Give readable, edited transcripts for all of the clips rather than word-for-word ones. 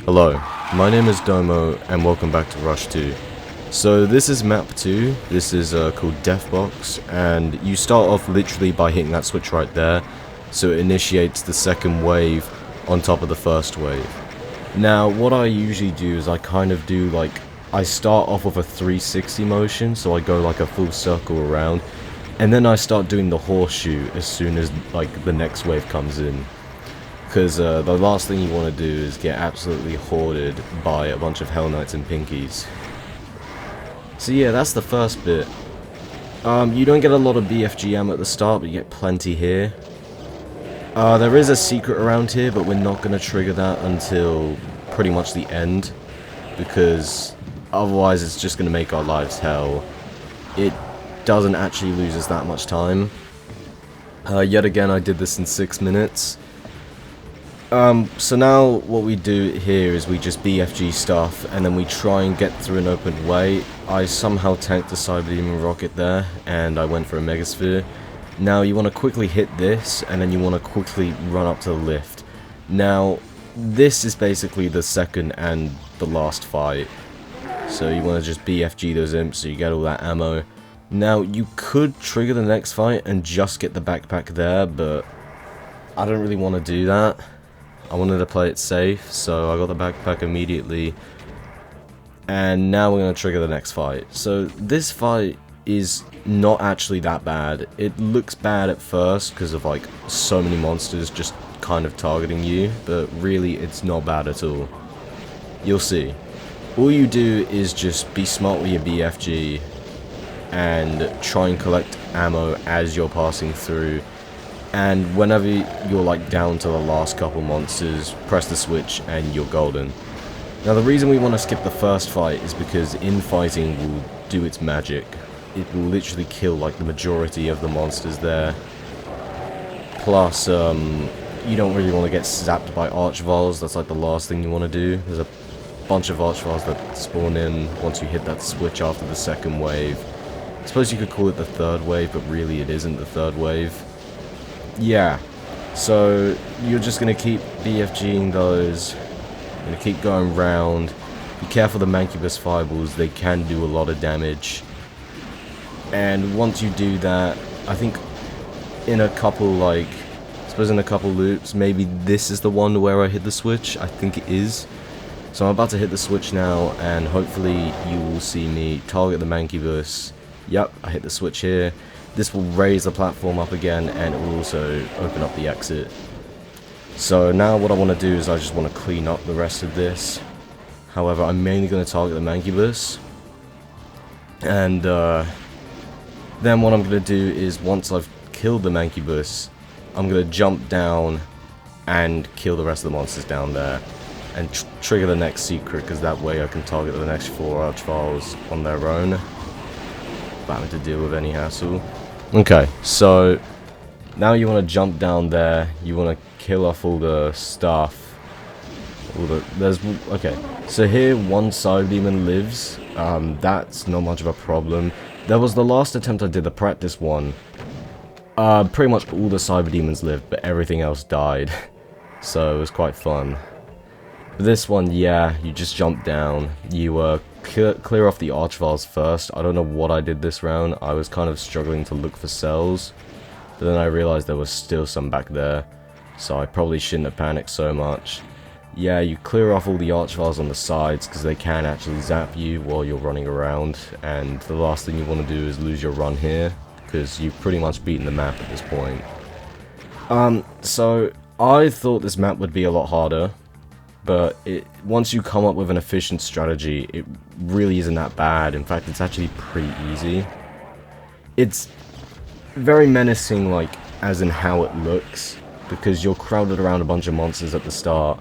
Hello, my name is Domo and welcome back to Rush 2. So this is map 2, this is called Deathbox, and you start off literally by hitting that switch right there, so it initiates the second wave on top of the first wave. Now what I usually do is I kind of do like, I start off with a 360 motion, so I go like a full circle around, and then I start doing the horseshoe as soon as like the next wave comes in. Because the last thing you want to do is get absolutely hoarded by a bunch of Hell Knights and Pinkies. So yeah, that's the first bit. You don't get a lot of BFG ammo at the start, but you get plenty here. There is a secret around here, but we're not going to trigger that until pretty much the end. Because otherwise it's just going to make our lives hell. It doesn't actually lose us that much time. Yet again, I did this in 6 minutes. So now what we do here is we just BFG stuff, and then we try and get through an open way. I somehow tanked the Cyber Demon rocket there, and I went for a Megasphere. Now you want to quickly hit this, and then you want to quickly run up to the lift. Now, this is basically the second and the last fight. So you want to just BFG those imps so you get all that ammo. Now, you could trigger the next fight and just get the backpack there, but I don't really want to do that. I wanted to play it safe, so I got the backpack immediately. And now we're going to trigger the next fight. So this fight is not actually that bad. It looks bad at first because of like so many monsters just kind of targeting you, but really it's not bad at all. You'll see. All you do is just be smart with your BFG and try and collect ammo as you're passing through. And whenever you're like down to the last couple monsters, press the switch and you're golden. Now the reason we want to skip the first fight is because infighting will do its magic. It will literally kill like the majority of the monsters there. Plus, you don't really want to get zapped by Archvals. That's like the last thing you want to do. There's a bunch of Archvals that spawn in once you hit that switch after the second wave. I suppose you could call it the third wave, but really it isn't the third wave. Yeah, so you're just going to keep BFGing those, going to keep going round. Be careful the Mancubus fireballs, they can do a lot of damage. And once you do that, I think in a couple like, I suppose in a couple loops, maybe this is the one where I hit the switch, I think it is. So I'm about to hit the switch now, and hopefully you will see me target the Mancubus. Yep, I hit the switch here. This will raise the platform up again, and it will also open up the exit. So now what I want to do is I just want to clean up the rest of this. However, I'm mainly going to target the Mancubus. And then what I'm going to do is once I've killed the Mancubus, I'm going to jump down and kill the rest of the monsters down there. And trigger the next secret, because that way I can target the next 4 Archvals on their own, without having to deal with any hassle. Okay, so now you want to jump down there, you want to kill off all the stuff. Okay, so here one Cyber Demon lives, that's not much of a problem. There was the last attempt I did, the practice one. Pretty much all the Cyber Demons lived, but everything else died. So it was quite fun. For this one, yeah, you just jump down, you clear off the Archvals first. I don't know what I did this round. I was kind of struggling to look for cells, but then I realized there was still some back there, so I probably shouldn't have panicked so much. Yeah, you clear off all the Archvals on the sides, because they can actually zap you while you're running around, and the last thing you want to do is lose your run here, because you've pretty much beaten the map at this point. So I thought this map would be a lot harder, but once you come up with an efficient strategy, it really isn't that bad. In fact, it's actually pretty easy. It's very menacing, like, as in how it looks, because you're crowded around a bunch of monsters at the start.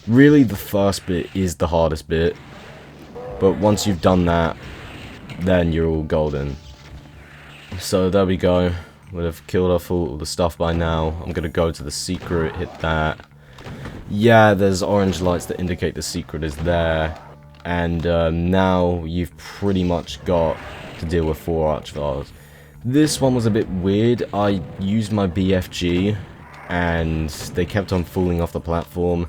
Really, the first bit is the hardest bit, but once you've done that, then you're all golden. So there we go. Would have killed off all the stuff by now. I'm gonna go to the secret, hit that. Yeah, there's orange lights that indicate the secret is there, and now you've pretty much got to deal with 4 Archvals. This one was a bit weird. I used my BFG, and they kept on falling off the platform.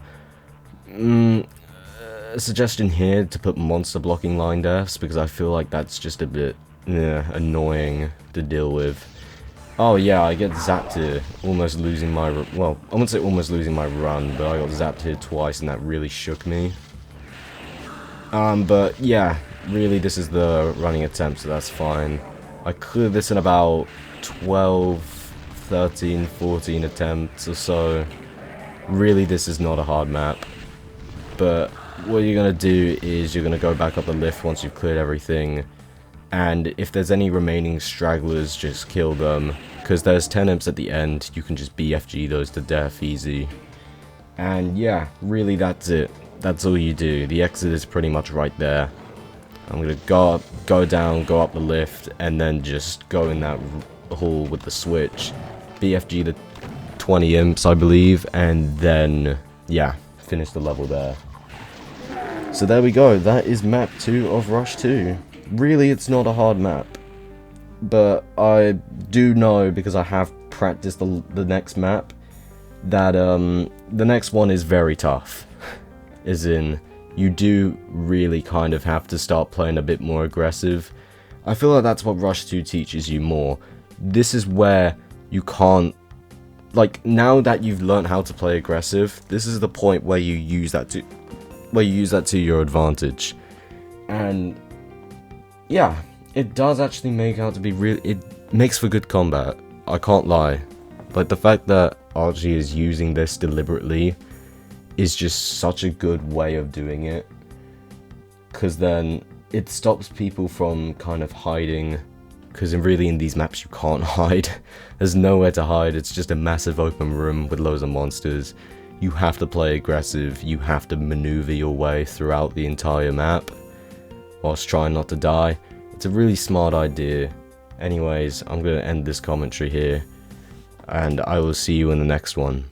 a suggestion here to put monster blocking line deaths, because I feel like that's just a bit annoying to deal with. Oh yeah, I get zapped here, almost losing my, well, I wouldn't say almost losing my run, but I got zapped here twice and that really shook me. But yeah, really this is the running attempt, so that's fine. I cleared this in about 12, 13, 14 attempts or so. Really this is not a hard map. But what you're going to do is you're going to go back up the lift once you've cleared everything. And if there's any remaining stragglers, just kill them. Because there's 10 imps at the end, you can just BFG those to death easy. And yeah, really that's it. That's all you do. The exit is pretty much right there. I'm going to go up, go down, go up the lift, and then just go in that hall with the switch. BFG the 20 imps, I believe, and then, yeah, finish the level there. So there we go, that is map 2 of Rush 2. Really, it's not a hard map. But I do know, because I have practiced the next map, that the next one is very tough. As in, you do really kind of have to start playing a bit more aggressive. I feel like that's what Rush 2 teaches you more. This is where you can't, like, now that you've learned how to play aggressive, this is the point where you use that to your advantage. And yeah, it does actually make out to be it makes for good combat, I can't lie. Like, the fact that Archi is using this deliberately is just such a good way of doing it, because then it stops people from kind of hiding, because really in these maps you can't hide. There's nowhere to hide, it's just a massive open room with loads of monsters. You have to play aggressive, you have to maneuver your way throughout the entire map whilst trying not to die. It's a really smart idea. Anyways, I'm going to end this commentary here, and I will see you in the next one.